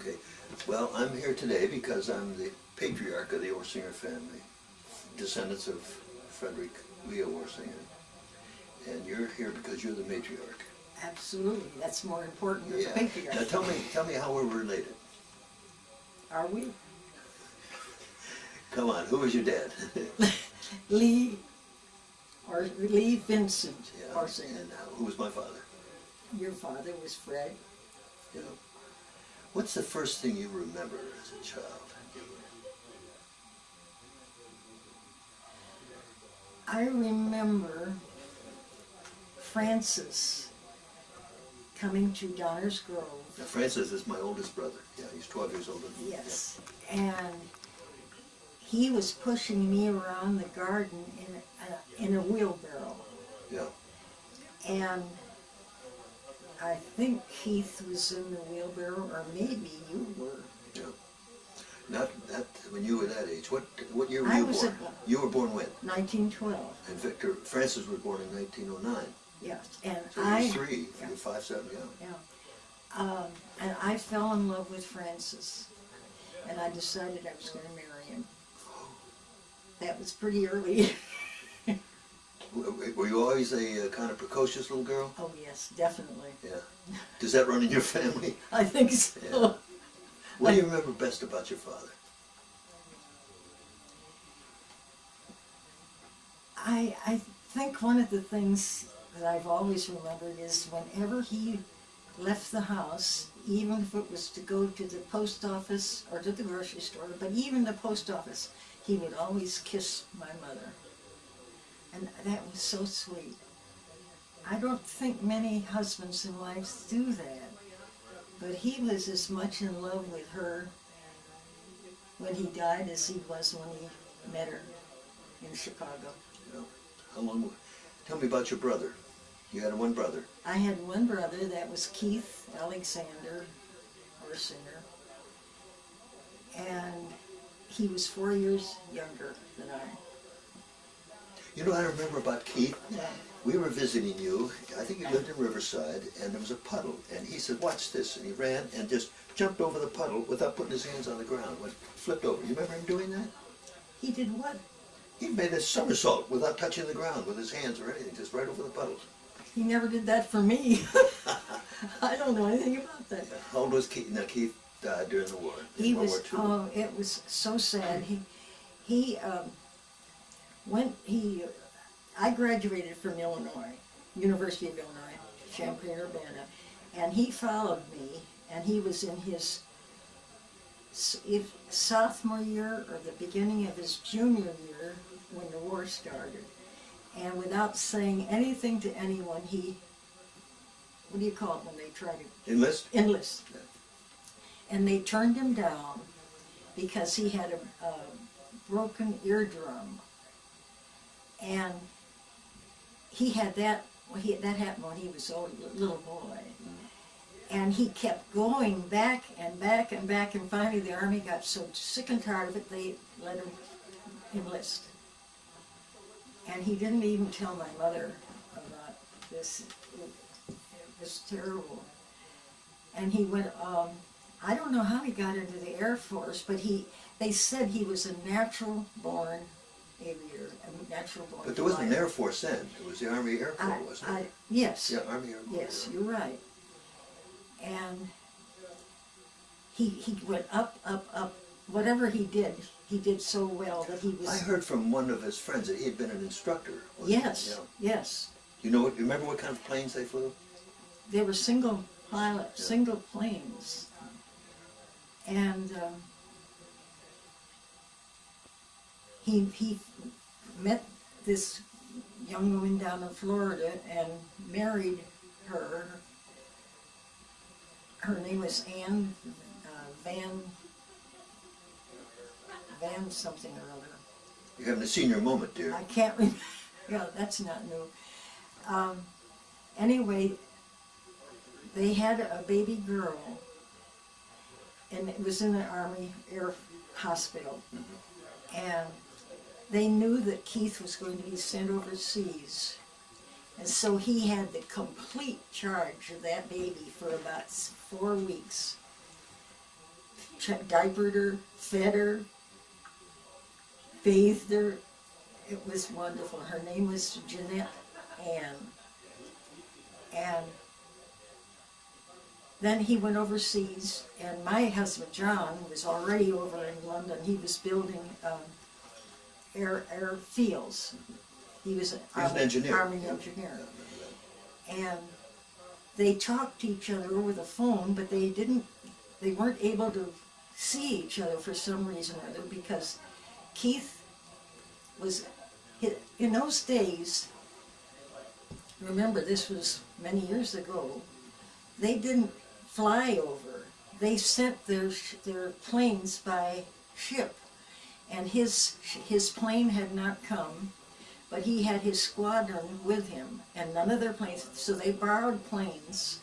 Okay. Well, I'm here today because I'm the patriarch of the Orsinger family, descendants of Frederick Leo Orsinger. And you're here because you're the matriarch. Absolutely, that's more important than the Now patriarch. tell me how we're related. Are we? Come on, who was your dad? Lee Vincent Yeah. Orsinger. And who was my father? Your father was Fred. Yeah. What's the first thing you remember as a child? I remember Francis coming to Donner's Grove. Now, Francis is my oldest brother. Yeah, he's 12 years older than me. Yes, and he was pushing me around the garden in a wheelbarrow. Yeah. And I think Keith was in the wheelbarrow, or maybe you were. Yeah. Not when you were that age. What year were I you was born? You were born when? 1912. And Francis was born in 1909. Yes, and So you're 3, yeah. you're 5, 7, yeah. Yeah. And I fell in love with Francis, and I decided I was going to marry him. That was pretty early. Were you always a kind of precocious little girl? Oh yes, definitely. Yeah. Does that run in your family? I think so. Yeah. What do you remember best about your father? I think one of the things that I've always remembered is whenever he left the house, even if it was to go to the post office or to the grocery store, but even the post office, he would always kiss my mother. And that was so sweet. I don't think many husbands and wives do that, but he was as much in love with her when he died as he was when he met her in Chicago. Yeah. How long? Tell me about your brother. You had one brother. I had one brother, that was Keith Alexander Orsinger, and he was 4 years younger than I. You know what I remember about Keith? Yeah. We were visiting you. I think you lived in Riverside, and there was a puddle. And he said, "Watch this." And he ran and just jumped over the puddle without putting his hands on the ground. Flipped over. You remember him doing that? He did what? He made a somersault without touching the ground with his hands or anything, just right over the puddle. He never did that for me. I don't know anything about that. How old was Keith? Now, Keith died during the war. He World was, War II. it was so sad. I graduated from Illinois, University of Illinois, Champaign-Urbana, and he followed me, and he was in his sophomore year or the beginning of his junior year when the war started. And without saying anything to anyone, what do you call it when they try to Enlist? enlist? And they turned him down because he had a broken eardrum. And he had that happened when he was a little boy. And he kept going back and back and back, and finally the Army got so sick and tired of it, they let him enlist. And he didn't even tell my mother about this. It was terrible. And he went, I don't know how he got into the Air Force, but they said he was a natural-born aviator, a natural-born But there wasn't an flyer. Air Force then. It was the Army Air Corps, wasn't it? Yes. Yeah, Army Air Corps. Yes, you're right. And he went up, up, up. Whatever he did so well that he was... I heard from one of his friends that he had been an instructor. Yes, Yeah. yes. You remember what kind of planes they flew? They were single pilot, Yeah. single planes. And he met this young woman down in Florida and married her. Her name was Ann Van something or other. You're having a senior moment, dear. I can't remember. Yeah, that's not new. Anyway, they had a baby girl, and it was in the Army Air Hospital. And they knew that Keith was going to be sent overseas. And so he had the complete charge of that baby for about 4 weeks. diapered her, fed her, bathed her. It was wonderful. Her name was Jeanette Ann. And then he went overseas, and my husband John was already over in London. He was building airfields. He was an engineer. Army engineer. And they talked to each other over the phone, but they weren't able to see each other for some reason or other, because Keith was, in those days, remember this was many years ago, they didn't fly over. They sent their planes by ship, and his plane had not come, but he had his squadron with him, and none of their planes, so they borrowed planes,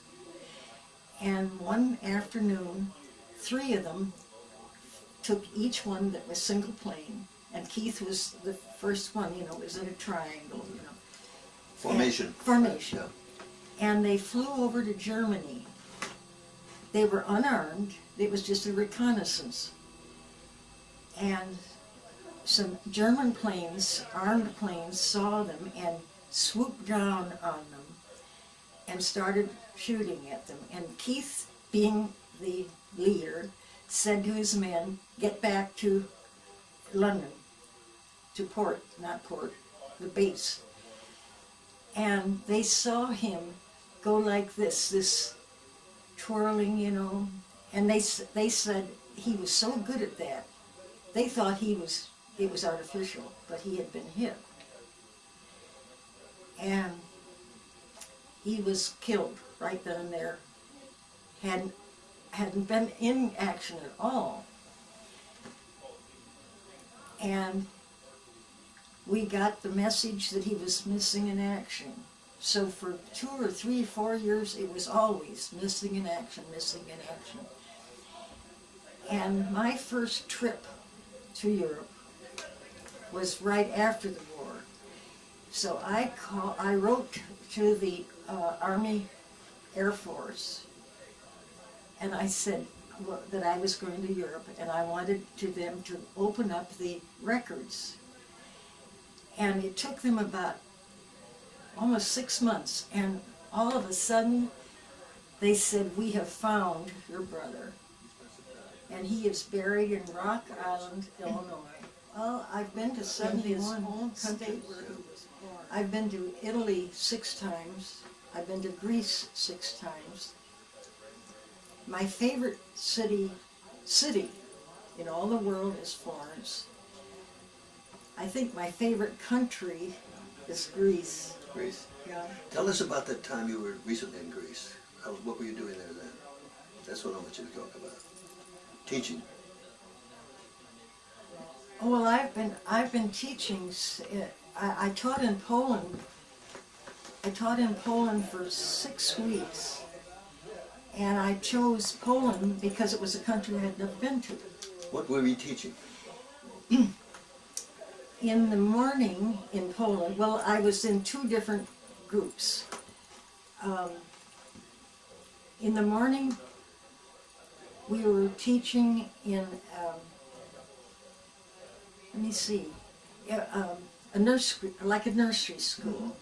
and one afternoon, 3 of them took each one that was single plane, and Keith was the first one, it was in a triangle, Formation. Formation. Yeah. And they flew over to Germany. They were unarmed. It was just a reconnaissance. And some German planes, armed planes, saw them and swooped down on them and started shooting at them. And Keith, being the leader, said to his men, "Get back to London, to the base." And they saw him go like this twirling, and they said he was so good at that. They thought it was artificial, but he had been hit. And he was killed right then and there. Hadn't been in action at all. And we got the message that he was missing in action. So for 2 or 3, 4 years, it was always missing in action, missing in action. And my first trip to Europe was right after the war. So I wrote to the Army Air Force, and I said that I was going to Europe, and I wanted them to open up the records. And it took them about almost 6 months, and all of a sudden they said, "We have found your brother, and he is buried in Rock Island, Illinois." Well, I've been to 71 countries. I've been to Italy 6 times. I've been to Greece 6 times. My favorite city in all the world is Florence. I think my favorite country is Greece. Greece. Yeah. Tell us about that time you were recently in Greece. What were you doing there then? That's what I want you to talk about. Teaching. Oh, well, I've been teaching. I taught in Poland. I taught in Poland for 6 weeks, and I chose Poland because it was a country I had never been to. What were you teaching? In the morning in Poland, well, I was in 2 different groups. In the morning, we were teaching in, a nursery, like a nursery school.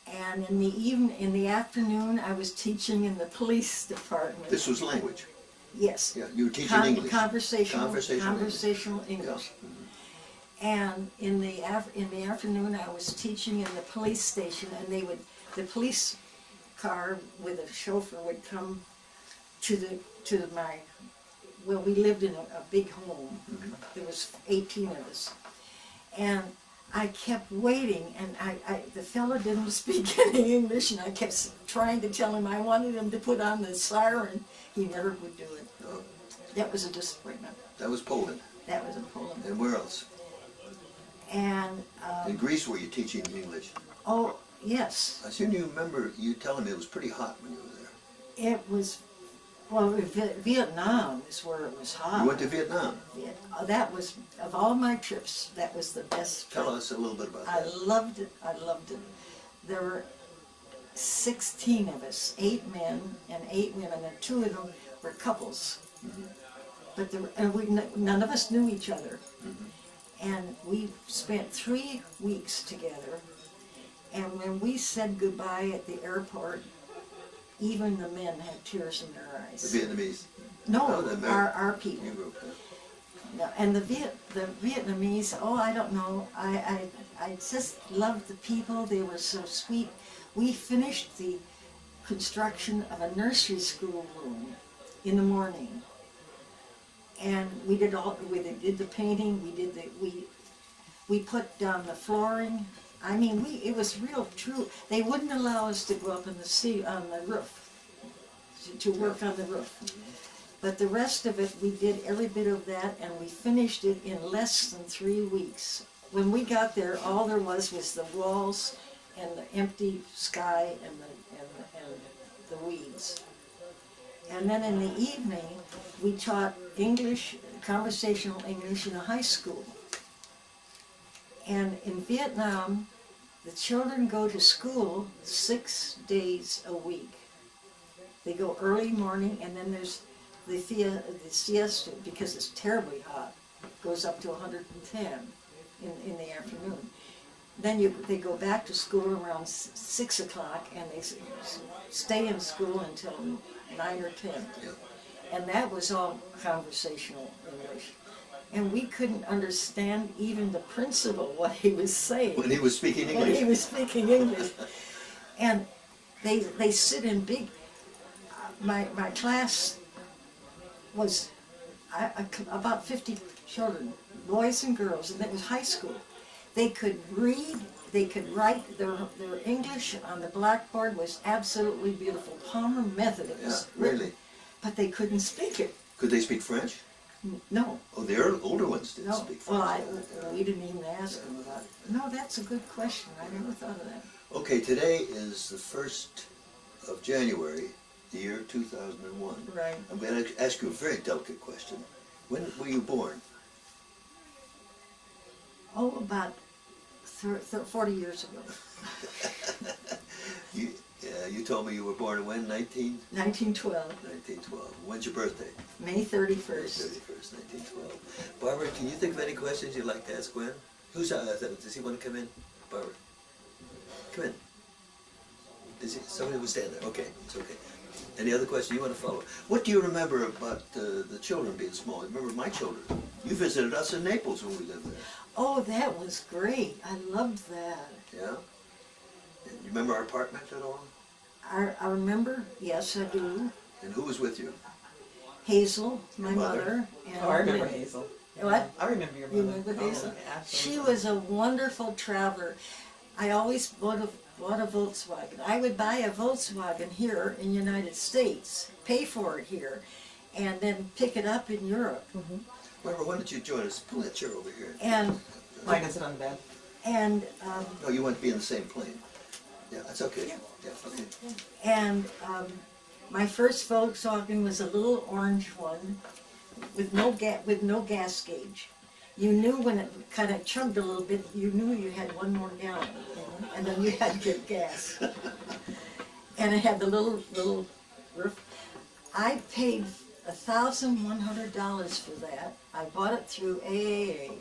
And in the afternoon, I was teaching in the police department. This was language. Yes. Yeah, you were teaching English. Conversational English. Yeah. Mm-hmm. And in the afternoon, I was teaching in the police station, and the police car with a chauffeur would come we lived in a big home. Mm-hmm. There was 18 of us, and I kept waiting, and the fellow didn't speak any English, and I kept trying to tell him I wanted him to put on the siren. He never would do it. Oh. That was a disappointment. That was Poland. That was in Poland. And where else? And In Greece, were you teaching English? oh yes, I seem to remember you telling me it was pretty hot when you were there. it was. Well, Vietnam is where it was hot. You went to Vietnam. That was, of all my trips, that was the best trip. Tell us a little bit about I that. loved it. I loved it. There were 16 of us, 8 men and 8 women, and 2 of them were couples. but none of us knew each other. And we spent 3 weeks together. And when we said goodbye at the airport, even the men had tears in their eyes. The Vietnamese? No, the our people. You group, huh? No, and the Vietnamese, oh, I don't know. I just loved the people. They were so sweet. We finished the construction of a nursery school room in the morning. And we did the painting, we put down the flooring. I mean, it was real true. They wouldn't allow us to go up on the roof, to work on the roof. But the rest of it, we did every bit of that, and we finished it in less than 3 weeks. When we got there, all there was the walls and the empty sky and the weeds. And then in the evening, we taught English, conversational English in a high school. And in Vietnam, the children go to school 6 days a week. They go early morning, and then there's the siesta, because it's terribly hot, goes up to 110 in the afternoon. Then they go back to school around 6 o'clock, and they stay in school until 9 or 10. And that was all conversational English. And we couldn't understand even the principal, what he was saying. When he was speaking English? When he was speaking English. And they sit in big, my class was about 50 children, boys and girls, and it was high school. They could read, they could write, their English on the blackboard was absolutely beautiful. Palmer method it was written, really? But they couldn't speak it. Could they speak French? No. Oh, the older ones didn't No. speak French. Well, we didn't even ask them about it. No, that's a good question. I never thought of that. Okay, today is the 1st of January, the year 2001. Right. I'm going to ask you a very delicate question. When were you born? Oh, about 40 years ago. You told me you were born when? 1912. 1912. When's your birthday? May 31st. 31st, 1912. Barbara, can you think of any questions you'd like to ask Gwen? Does he want to come in? Barbara, come in. Somebody will stand there. Okay, it's okay. Any other questions you want to follow? What do you remember about the children being small? Remember my children? You visited us in Naples when we lived there. Oh, that was great. I loved that. Yeah? And you remember our apartment at all? I remember, yes, I do. And who was with you? Hazel, my Your mother? mother. And Oh, I remember Hazel. What? I remember your mother. You remember Hazel? Oh, She absolutely. was a wonderful traveler. I always bought a Volkswagen. I would buy a Volkswagen here in the United States, pay for it here, and then pick it up in Europe. Barbara, why don't you join us? Pull that chair over here. And Mine is on the bed. No, you want to be in the same plane. Yeah, that's okay. Yeah, okay. And my first Volkswagen was a little orange one with no gas gauge. You knew when it kind of chugged a little bit, you knew you had 1 more gallon, and then you had to get gas. And it had the little roof. I paid $1,100 for that. I bought it through AAA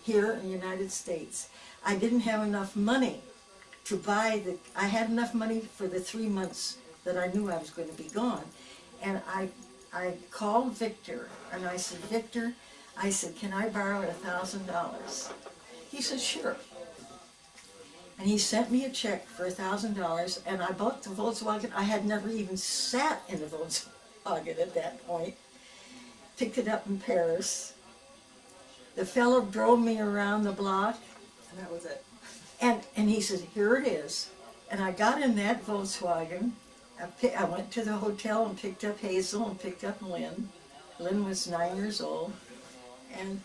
here in the United States. I didn't have enough money to buy I had enough money for the 3 months that I knew I was going to be gone. And I called Victor, and I said, Victor, I said, can I borrow $1,000? He said, sure. And he sent me a check for $1,000, and I bought the Volkswagen. I had never even sat in a Volkswagen at that point. Picked it up in Paris. The fellow drove me around the block, And that was it. and he said, here it is. And I got in that Volkswagen. I went to the hotel and picked up Hazel and picked up Lynn. Lynn was 9 years old. And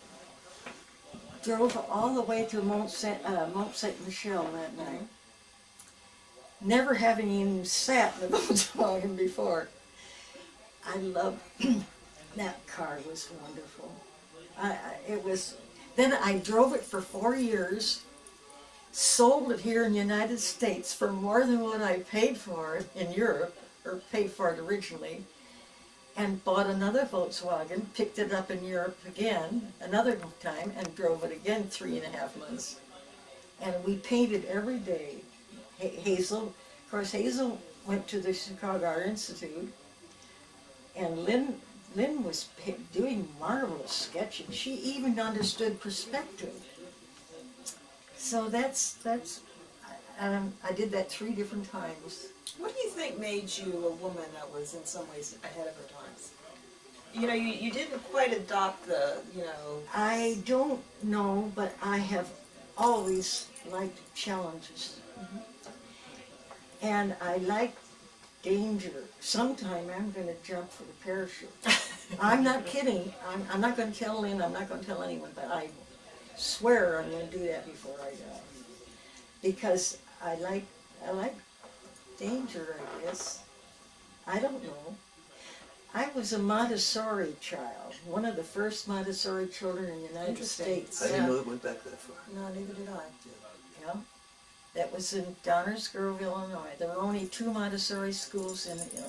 drove all the way to Mont Saint Michel that night. Never having even sat in a Volkswagen before. I loved that car. Was wonderful. It was. Then I drove it for 4 years. Sold it here in the United States for more than what I paid for it in Europe, or paid for it originally. and bought another Volkswagen, picked it up in Europe again, another time, and drove it again 3.5 months. And we painted every day. Hazel, of course, Hazel went to the Chicago Art Institute, and Lynn was doing marvelous sketching. She even understood perspective. So I did that 3 different times. What do you think made you a woman that was in some ways ahead of her times? You know, you didn't quite adopt the, you know... I don't know, but I have always liked challenges. Mm-hmm. And I like danger. Sometime I'm going to jump for the parachute. I'm not kidding. I'm not going to tell Lynn, I'm not going to tell anyone, but I swear I'm going to do that before I die. Because I like danger, I guess. I don't know. I was a Montessori child, one of the first Montessori children in the United Interesting. States. I didn't know it went back that far. No, neither did I. Yeah. That was in Downers Grove, Illinois. There were only 2 Montessori schools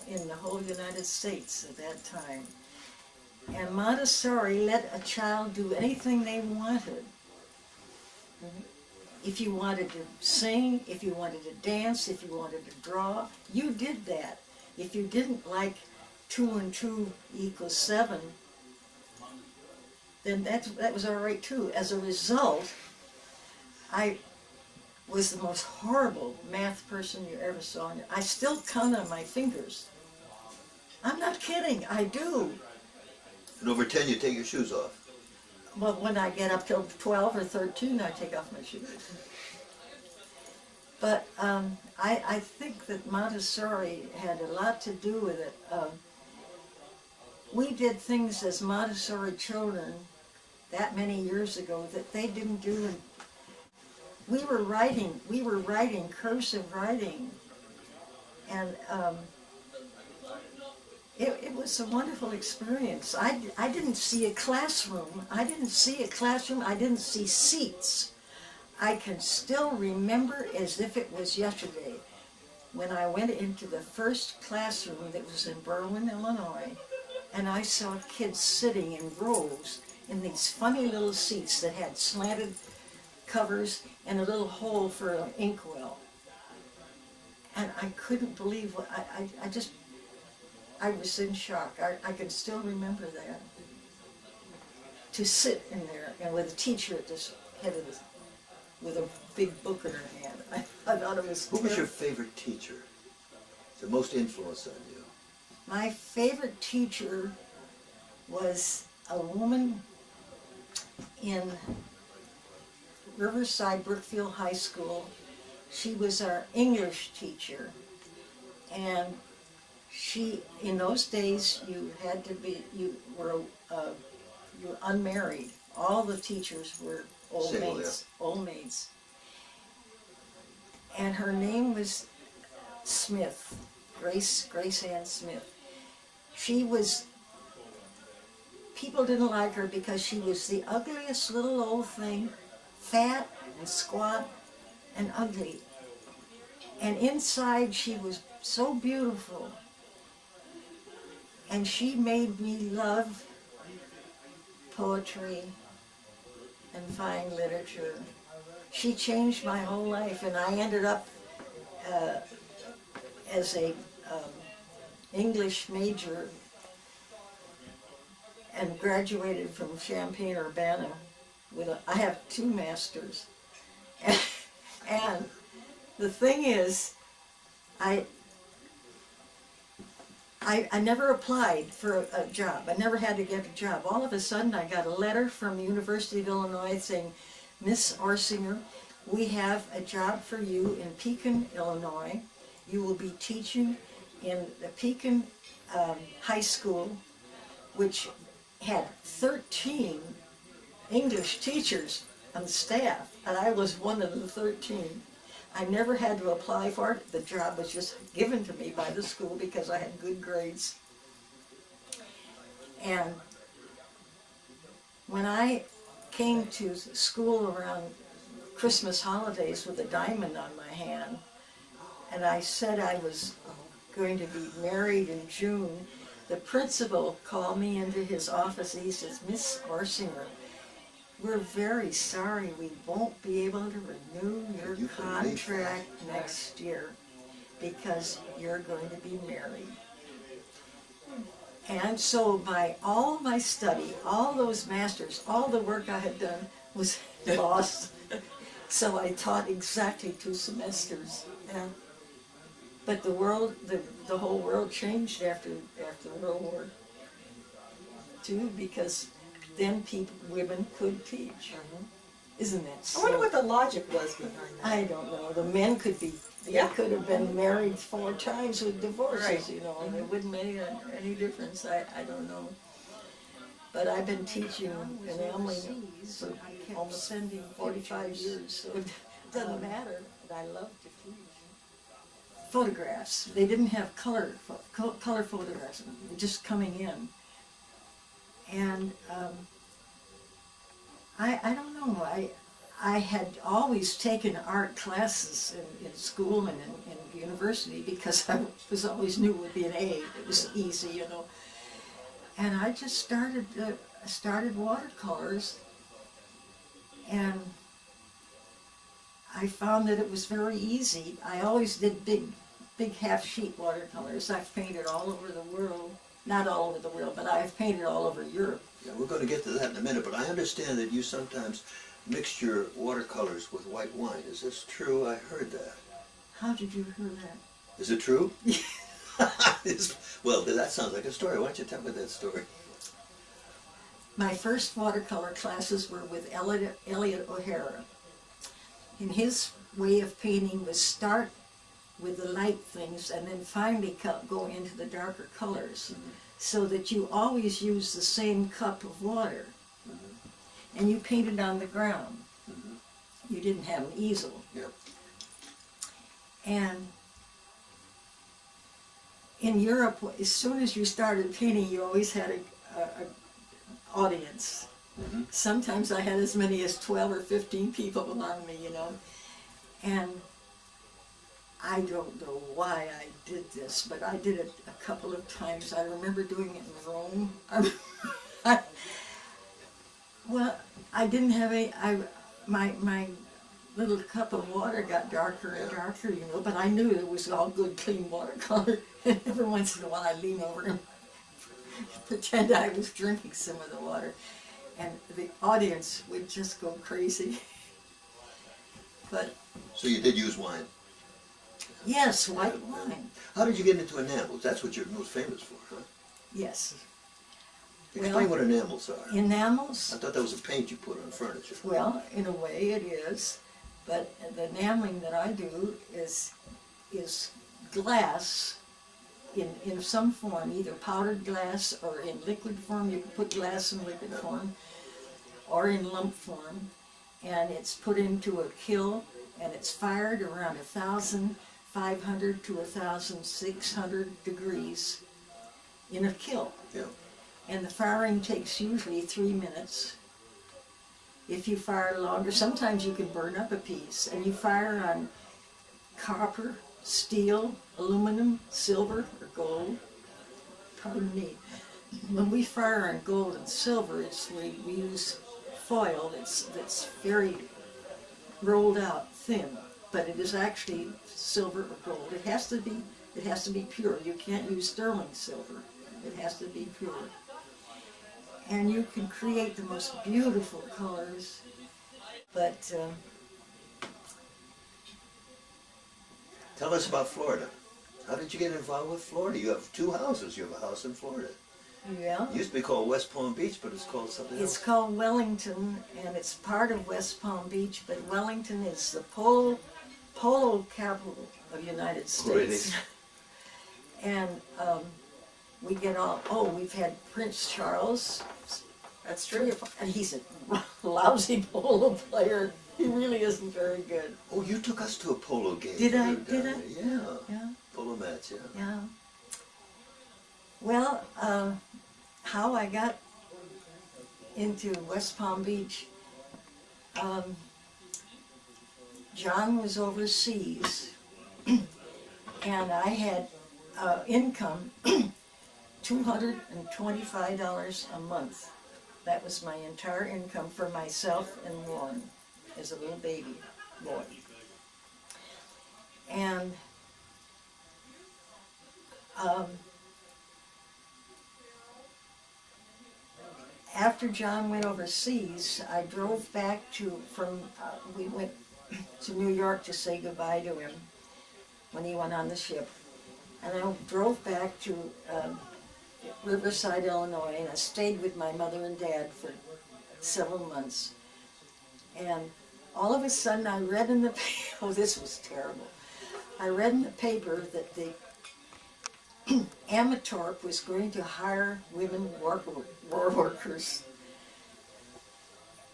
in the whole United States at that time. And Montessori let a child do anything they wanted. If you wanted to sing, if you wanted to dance, if you wanted to draw, you did that. If you didn't like 2 and 2 equals 7, then that was all right too. As a result, I was the most horrible math person you ever saw. I still count on my fingers. I'm not kidding, I do. And over 10, you take your shoes off. Well, when I get up till 12 or 13, I take off my shoes. But I think that Montessori had a lot to do with it. We did things as Montessori children that many years ago that they didn't do. We were writing cursive writing, and it was a wonderful experience. I didn't see a classroom. I didn't see seats. I can still remember as if it was yesterday when I went into the first classroom that was in Berwyn, Illinois, and I saw kids sitting in rows in these funny little seats that had slanted covers and a little hole for an inkwell. And I couldn't believe what I was in shock. I can still remember that. To sit in there and with a teacher at the head of with a big book in her hand. I thought it was... Who was your favorite teacher? The most influence on you? My favorite teacher was a woman in Riverside Brookfield High School. She was our English teacher, and in those days you were unmarried. All the teachers were old maids. And her name was Smith, Grace Ann Smith. People didn't like her because she was the ugliest little old thing, fat and squat and ugly. And inside she was so beautiful. And she made me love poetry and fine literature. She changed my whole life, and I ended up as a English major and graduated from Champaign-Urbana I have 2 masters. And the thing is, I never applied for a job. I never had to get a job. All of a sudden, I got a letter from the University of Illinois saying, Miss Orsinger, we have a job for you in Pekin, Illinois. You will be teaching in the Pekin High School, which had 13 English teachers on staff, and I was one of the 13. I never had to apply for it. The job was just given to me by the school because I had good grades. And when I came to school around Christmas holidays with a diamond on my hand, and I said I was going to be married in June, the principal called me into his office and he says, Miss Orsinger, we're very sorry we won't be able to renew your You can leave. contract next year because you're going to be married. And so all my study, all those masters, all the work I had done was lost. So I taught exactly 2 semesters. Yeah. But the whole world changed after World War II because then women could teach. Isn't that I so? wonder what the logic was behind that. I don't know. The men could be, Yeah. they could have been married 4 times with divorces, Right. you know, and it wouldn't make any difference. I don't know. But I've been teaching enameling for almost 45 years, so it doesn't matter. But I love to teach. Photographs. They didn't have color photographs, just coming in. And I don't know. I had always taken art classes in school and in university because I was always knew it would be an A. It was easy, you know. And I just started watercolors, and I found that it was very easy. I always did big half-sheet watercolors. I've painted all over the world. Not all over the world, but I've painted all over Europe. Yeah, we're going to get to that in a minute, but I understand that you sometimes mix your watercolors with white wine. Is this true? I heard that. How did you hear that? Is it true? Well, that sounds like a story. Why don't you tell me that story? My first watercolor classes were with Elliot O'Hara. And his way of painting was start with the light things and then finally go into the darker colors, so that you always use the same cup of water. And you painted on the ground. You didn't have an easel. Yep. And in Europe, as soon as you started painting, you always had a audience. Sometimes I had as many as 12 or 15 people around me, you know. And I don't know why I did this, but I did it a couple of times. I remember doing it in Rome. Well, I didn't have my little cup of water got darker and darker, you know, but I knew it was all good, clean watercolor. And every once in a while I'd lean over and pretend I was drinking some of the water. And the audience would just go crazy. But So you did use wine. yes, white wine. How did you get into enamels? That's what you're most famous for, huh? Yes. Explain what enamels are. Enamels, I thought that was a paint you put on furniture. well, in a way it is, but the enameling that I do is glass in some form, either powdered glass or in liquid form. You can put glass in liquid form or in lump form, and it's put into a kiln and it's fired around 1,500 to 1,600 degrees in a kiln. Yeah. And the firing takes usually 3 minutes. If you fire longer, sometimes you can burn up a piece. And you fire on copper, steel, aluminum, silver, or gold. Pardon me. When we fire on gold and silver, we use foil that's very rolled out thin, but it is actually silver or gold. It has to be pure. You can't use sterling silver. It has to be pure. And you can create the most beautiful colors, but Tell us about Florida. How did you get involved with Florida? You have 2 houses. You have a house in Florida. yeah, It used to be called West Palm Beach, but it's called something it's else. called Wellington, and it's part of West Palm Beach, but Wellington is the polo capital of the United States. And we get we've had Prince Charles. That's Three true. or four, and he's a lousy polo player. He really isn't very good. Oh, you took us to a polo game. Did I? We were down Did I? there. Yeah. Yeah, Polo match, yeah. yeah. Well, how I got into West Palm Beach, John was overseas, and I had income $225 a month. That was my entire income for myself and Warren as a little baby boy. And after John went overseas, I drove back we went to New York to say goodbye to him when he went on the ship. And I drove back to Riverside, Illinois, and I stayed with my mother and dad for several months. And all of a sudden I read in the paper, oh, this was terrible. I read in the paper that the Amatorp was going to hire women war workers.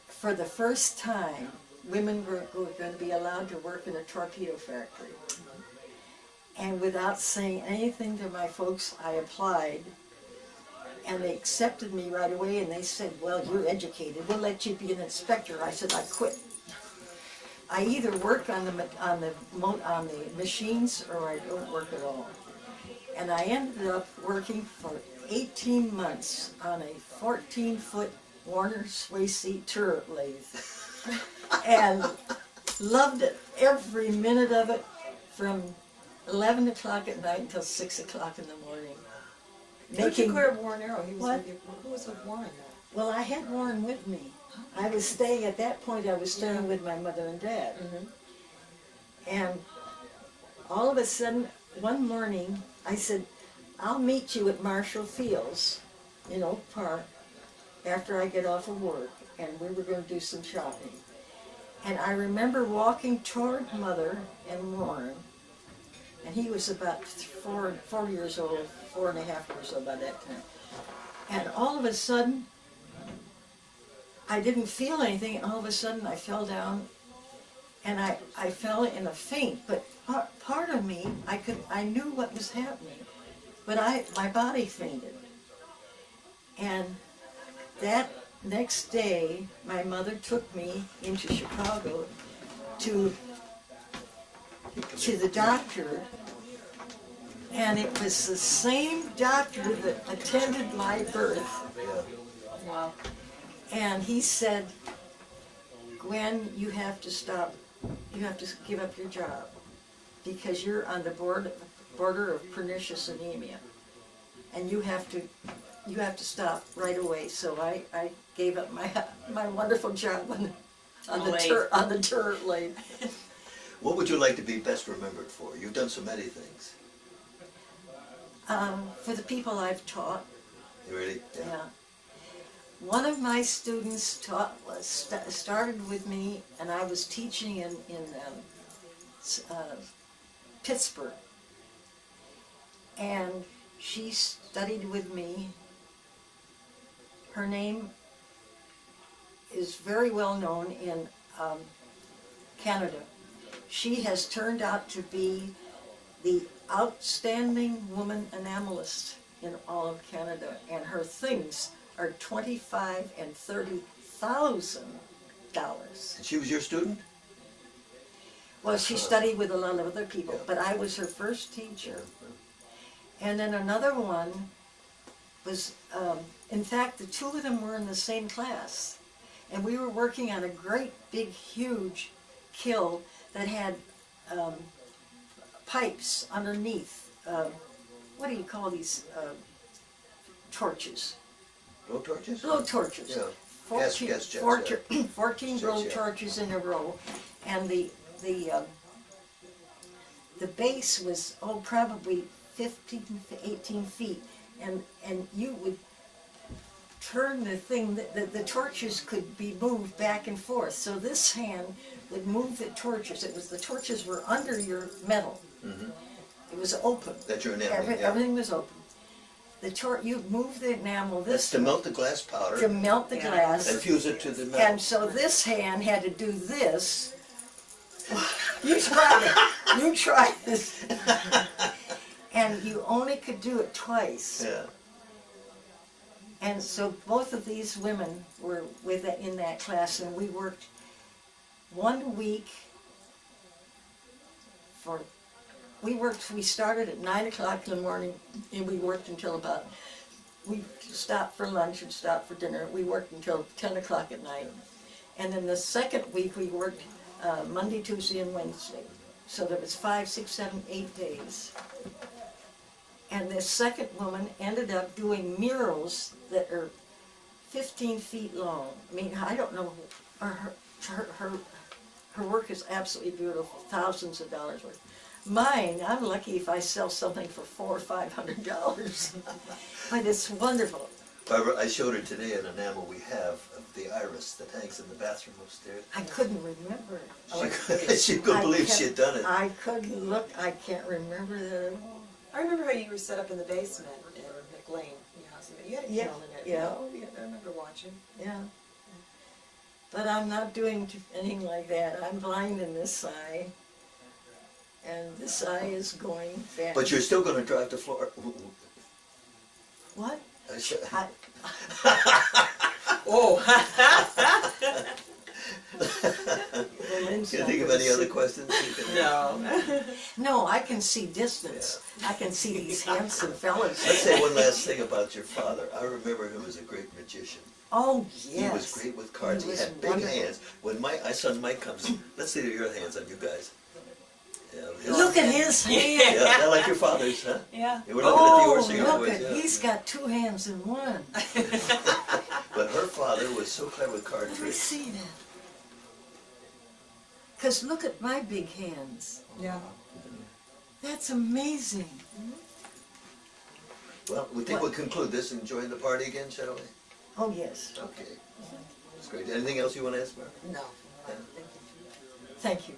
For the first time, women were going to be allowed to work in a torpedo factory. And without saying anything to my folks, I applied. And they accepted me right away, and they said, well, you're educated, we'll let you be an inspector. I said, I quit. I either work on the machines or I don't work at all. And I ended up working for 18 months on a 14-foot Warner Swayze turret lathe. And loved it, every minute of it, from 11 o'clock at night until 6 o'clock in the morning. Don't you clear Warren Arrow? He was What? with you. Who was with Warren though? Well, I had Warren with me. I was staying, at that point I was staying with my mother and dad. And all of a sudden, one morning, I said, I'll meet you at Marshall Fields in Oak Park after I get off of work. And we were going to do some shopping. And I remember walking toward Mother and Warren, and he was about 4 years old, 4.5 years old by that time. And all of a sudden, I didn't feel anything, and all of a sudden I fell down, and I fell in a faint. But part of me, I knew what was happening, but my body fainted. And that next day, my mother took me into Chicago to the doctor, and it was the same doctor that attended my birth. Wow. And he said, Gwen, you have to stop, you have to give up your job because you're on the border of pernicious anemia, and you have to stop right away. So I gave up my wonderful job on the turret lathe. What would you like to be best remembered for? You've done so many things. For the people I've taught. You really? Yeah. One of my students started with me, and I was teaching in Pittsburgh, and she studied with me. Her name is very well known in Canada. She has turned out to be the outstanding woman enamelist in all of Canada, and her things are $25,000 and $30,000. And she was your student? Well, she studied with a lot of other people, but I was her first teacher. And then another one was, in fact, the two of them were in the same class. And we were working on a great, big, huge kiln that had pipes underneath. What do you call these torches? Blow torches? Blow torches. Yeah. 14, Gas jets, 14 blow torches in a row. And the base was, probably 15 to 18 feet. And you would turn the thing, the torches could be moved back and forth. So this hand would move the torches. The torches were under your metal. Mm-hmm. It was open. That's your enamel. Everything was open. You move the enamel this That's to melt the glass powder. to melt the glass. And fuse it to the metal. And so this hand had to do this. You try it. You try this. And you only could do it twice. Yeah. And so both of these women were in that class, and we worked 1 week we started at 9 o'clock in the morning, and we worked until about we stopped for lunch and stopped for dinner. We worked until 10 o'clock at night. And then the second week we worked Monday, Tuesday, and Wednesday. So there was 5, 6, 7, 8 days. And this second woman ended up doing murals that are 15 feet long. I mean, I don't know, her work is absolutely beautiful, thousands of dollars worth. Mine, I'm lucky if I sell something for $400 or $500, but it's wonderful. Barbara, I showed her today an enamel we have of the iris that hangs in the bathroom upstairs. I couldn't remember it. She couldn't believe she had done it. I couldn't look, I can't remember that at all. I remember how you were set up in the basement in McLean, your house. You had a Yeah, kiln in it. yeah. Oh, yeah, I remember watching. Yeah. But I'm not doing anything like that. I'm blind in this eye. And this eye is going fast. But you're still going to drive to Florida. What? I Oh. Can you think of any other questions? No. No, I can see distance. I can see these handsome fellas. Let's say one last thing about your father. I remember him as a great magician. Oh, yes. He was great with cards. He was had big wonderful. hands. When my son Mike comes, let's see your hands on you guys. Yeah, Look at his hand. Yeah, not like your father's, huh? Yeah. You were looking at the Oh, horse of your look boys, at, yeah. he's got 2 hands in one. But her father was so clever with card Let me tricks. see that. Because look at my big hands. Yeah. That's amazing. Well, we think we'll conclude this and join the party again, shall we? Oh, yes. Okay. That's great. Anything else you want to ask, Mark? No. Yeah. Thank you. Thank you.